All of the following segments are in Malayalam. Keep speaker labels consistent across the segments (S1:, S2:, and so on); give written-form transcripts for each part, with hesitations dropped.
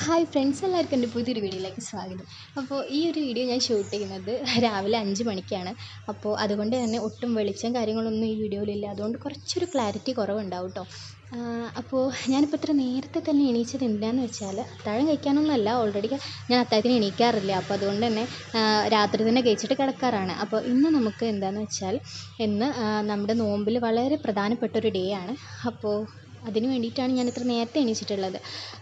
S1: ഹായ് ഫ്രണ്ട്സ്, എല്ലാവർക്കും എൻ്റെ പുതിയൊരു വീഡിയോയിലേക്ക് സ്വാഗതം. അപ്പോൾ ഈ ഒരു വീഡിയോ ഞാൻ ഷൂട്ട് ചെയ്യുന്നത് രാവിലെ 5 മണിക്കാണ്. അപ്പോൾ അതുകൊണ്ട് തന്നെ ഒട്ടും വെളിച്ചം കാര്യങ്ങളൊന്നും ഈ വീഡിയോയിലില്ല. അതുകൊണ്ട് കുറച്ചൊരു ക്ലാരിറ്റി കുറവുണ്ടാവും കേട്ടോ. അപ്പോൾ ഞാനിപ്പോൾ ഇത്ര നേരത്തെ തന്നെ എണീച്ചത് എന്താണെന്ന് വെച്ചാൽ, അത്താഴം കഴിക്കാനൊന്നുമല്ല. ഓൾറെഡി ഞാൻ അത്താഴത്തിന് എണീക്കാറില്ല. അപ്പോൾ അതുകൊണ്ട് തന്നെ രാത്രി തന്നെ കഴിച്ചിട്ട് കിടക്കാറാണ്. അപ്പോൾ ഇന്ന് നമുക്ക് എന്താണെന്ന് വെച്ചാൽ, ഇന്ന് നമ്മുടെ നോമ്പിൽ വളരെ പ്രധാനപ്പെട്ട ഒരു ഡേ ആണ്. അപ്പോൾ അതിന് വേണ്ടിയിട്ടാണ് ഞാൻ ഇത്ര നേരത്തെ എണീച്ചിട്ടുള്ളത്.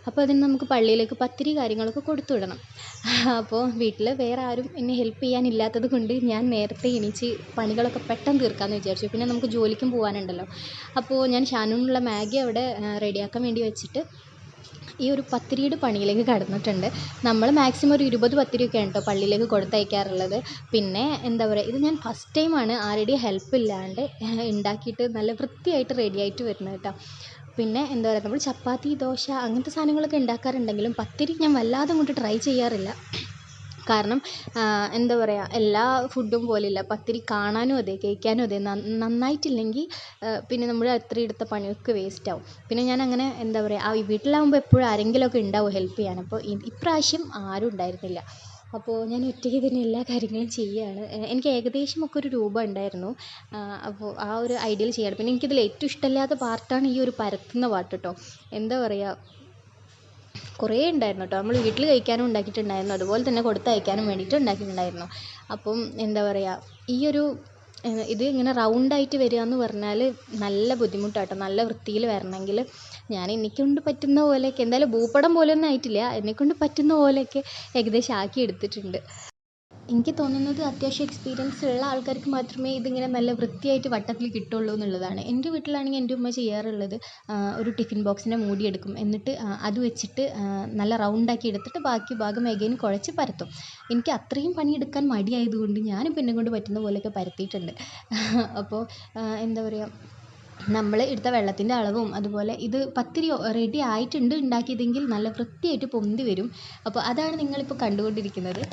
S1: അപ്പോൾ അതിന് നമുക്ക് പള്ളിയിലേക്ക് പത്തിരി കാര്യങ്ങളൊക്കെ കൊടുത്തു വിടണം. അപ്പോൾ വീട്ടിൽ വേറെ ആരും എന്നെ ഹെൽപ്പ് ചെയ്യാനില്ലാത്തത് കൊണ്ട് ഞാൻ നേരത്തെ എണീച്ച് പണികളൊക്കെ പെട്ടെന്ന് തീർക്കാമെന്ന് വിചാരിച്ചു. പിന്നെ നമുക്ക് ജോലിക്കും പോകാനുണ്ടല്ലോ. അപ്പോൾ ഞാൻ ഷാനുവിനുള്ള മാഗി അവിടെ റെഡിയാക്കാൻ വേണ്ടി വെച്ചിട്ട് ഈ ഒരു പത്തിരിയുടെ പണിയിലേക്ക് കടന്നിട്ടുണ്ട്. നമ്മൾ മാക്സിമം ഒരു 20 പത്തിരിയൊക്കെയാണ് കേട്ടോ പള്ളിയിലേക്ക് കൊടുത്തയക്കാറുള്ളത്. പിന്നെ എന്താ പറയുക, ഇത് ഞാൻ ഫസ്റ്റ് ടൈമാണ് ആരുടെയും ഹെൽപ്പ് ഇല്ലാണ്ട് ഉണ്ടാക്കിയിട്ട് നല്ല വൃത്തിയായിട്ട് റെഡിയായിട്ട് വരുന്നത് കേട്ടോ. പിന്നെ എന്താ പറയുക, നമ്മൾ ചപ്പാത്തി, ദോശ അങ്ങനത്തെ സാധനങ്ങളൊക്കെ ഉണ്ടാക്കാറുണ്ടെങ്കിലും പത്തിരി ഞാൻ വല്ലാതെ അങ്ങോട്ട് ട്രൈ ചെയ്യാറില്ല. കാരണം എന്താ പറയുക, എല്ലാ ഫുഡും പോലെയില്ല പത്തിരി. കാണാനും അതെ, കഴിക്കാനും അതെ. നന്നായിട്ടില്ലെങ്കിൽ പിന്നെ നമ്മൾ അത്ര എടുത്ത പണിയൊക്കെ വേസ്റ്റ് ആവും. പിന്നെ ഞാൻ അങ്ങനെ എന്താ പറയുക, വീട്ടിലാകുമ്പോൾ എപ്പോഴും ആരെങ്കിലുമൊക്കെ ഉണ്ടാവും ഹെൽപ്പ് ചെയ്യാൻ. അപ്പോൾ ഇപ്രാവശ്യം ആരും ഉണ്ടായിരുന്നില്ല. അപ്പോൾ ഞാൻ ഒറ്റയ്ക്ക് തന്നെ എല്ലാ കാര്യങ്ങളും ചെയ്യുകയാണ്. എനിക്ക് ഏകദേശം ഒക്കെ ഒരു രൂപ ഉണ്ടായിരുന്നു. അപ്പോൾ ആ ഒരു ഐഡിയയിൽ ചെയ്യണം. പിന്നെ എനിക്കിതിൽ ഏറ്റവും ഇഷ്ടമില്ലാത്ത പാർട്ടാണ് ഈ ഒരു പരത്തുന്ന പാർട്ട് കേട്ടോ. എന്താ പറയുക, കുറേ ഉണ്ടായിരുന്നു കേട്ടോ. നമ്മൾ വീട്ടിൽ കഴിക്കാനും ഉണ്ടാക്കിയിട്ടുണ്ടായിരുന്നു, അതുപോലെ തന്നെ കൊടുത്തയക്കാനും വേണ്ടിയിട്ട് ഉണ്ടാക്കിയിട്ടുണ്ടായിരുന്നു. അപ്പം എന്താ പറയുക, ഈ ഒരു ഇത് ഇങ്ങനെ റൗണ്ടായിട്ട് വരിക എന്ന് പറഞ്ഞാൽ നല്ല ബുദ്ധിമുട്ടാട്ടോ. നല്ല വൃത്തിയിൽ വരണമെങ്കിൽ ഞാൻ എന്നെക്കൊണ്ട് പറ്റുന്ന പോലെയൊക്കെ, എന്തായാലും ഭൂപടം പോലെയൊന്നും ആയിട്ടില്ല, എന്നെക്കൊണ്ട് പറ്റുന്ന പോലെയൊക്കെ ഏകദേശം ആക്കി എടുത്തിട്ടുണ്ട്. എനിക്ക് തോന്നുന്നത് അത്യാവശ്യം എക്സ്പീരിയൻസ് ഉള്ള ആൾക്കാർക്ക് മാത്രമേ ഇതിങ്ങനെ നല്ല വൃത്തിയായിട്ട് വട്ടത്തിൽ കിട്ടുള്ളൂ എന്നുള്ളതാണ്. എൻ്റെ വീട്ടിലാണെങ്കിൽ എൻ്റെ ഉമ്മ ചെയ്യാറുള്ളത്, ഒരു ടിഫിൻ ബോക്സിൻ്റെ മൂടി എടുക്കും. എന്നിട്ട് അത് വെച്ചിട്ട് നല്ല റൗണ്ടാക്കി എടുത്തിട്ട് ബാക്കി ഭാഗം എഗെയിൻ കുഴച്ച് പരത്തും. എനിക്ക് അത്രയും പണിയെടുക്കാൻ മടിയായതുകൊണ്ട് ഞാനിപ്പോൾ എന്നെക്കൊണ്ട് പറ്റുന്ന പോലെയൊക്കെ പരത്തിയിട്ടുണ്ട്. അപ്പോൾ എന്താ പറയുക, നമ്മൾ എടുത്ത വെള്ളത്തിൻ്റെ അളവും അതുപോലെ ഇത് പത്തിരി റെഡി ആയിട്ടുണ്ട് ഉണ്ടാക്കിയതെങ്കിൽ നല്ല വൃത്തിയായിട്ട് പൊന്തി വരും. അപ്പോൾ അതാണ് നിങ്ങളിപ്പോൾ കണ്ടുകൊണ്ടിരിക്കുന്നത്.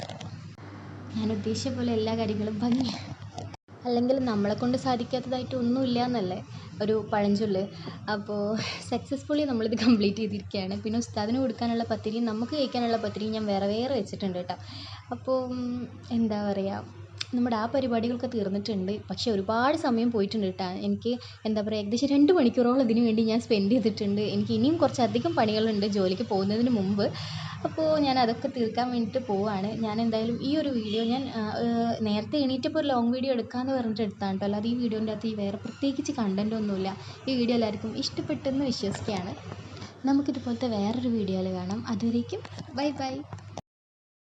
S1: ഞാൻ ഉദ്ദേശിച്ച പോലെ എല്ലാ കാര്യങ്ങളും ഭംഗി, അല്ലെങ്കിൽ നമ്മളെക്കൊണ്ട് സാധിക്കാത്തതായിട്ട് ഒന്നുമില്ല എന്നല്ലേ ഒരു പഴഞ്ചൊല്ല്. അപ്പോൾ സക്സസ്ഫുള്ളി നമ്മളിത് കംപ്ലീറ്റ് ചെയ്തിരിക്കുകയാണ്. പിന്നെ ഉസ്താദിന് കൊടുക്കാനുള്ള പത്തിരിയും നമുക്ക് കഴിക്കാനുള്ള പത്തിരിയും ഞാൻ വേറെ വേറെ വെച്ചിട്ടുണ്ട് കേട്ടോ. അപ്പോൾ എന്താ പറയുക, നമ്മുടെ ആ പരിപാടികളൊക്കെ തീർന്നിട്ടുണ്ട്. പക്ഷേ ഒരുപാട് സമയം പോയിട്ടുണ്ട് കേട്ടോ. എനിക്ക് എന്താ പറയുക, ഏകദേശം 2 മണിക്കൂറോളം ഇതിന് വേണ്ടി ഞാൻ സ്പെൻഡ് ചെയ്തിട്ടുണ്ട്. എനിക്ക് ഇനിയും കുറച്ചധികം പണികളുണ്ട് ജോലിക്ക് പോകുന്നതിന് മുമ്പ്. അപ്പോൾ ഞാൻ അതൊക്കെ തീർക്കാൻ വേണ്ടിയിട്ട് പോവുകയാണ്. ഞാൻ എന്തായാലും ഈ ഒരു വീഡിയോ ഞാൻ നേരത്തെ എണീറ്റപ്പോൾ ഒരു ലോങ് വീഡിയോ എടുക്കാമെന്ന് പറഞ്ഞിട്ട് എടുത്താണ് കേട്ടോ. അല്ലാതെ ഈ വീഡിയോൻ്റെ അകത്ത് വേറെ പ്രത്യേകിച്ച് കണ്ടൻ്റ് ഒന്നുമില്ല. ഈ വീഡിയോ എല്ലാവർക്കും ഇഷ്ടപ്പെട്ടെന്ന് വിശ്വസിക്കുകയാണ്. നമുക്കിതുപോലത്തെ വേറൊരു വീഡിയോയിൽ കാണാം. അതുവരേക്കും ബൈ ബൈ.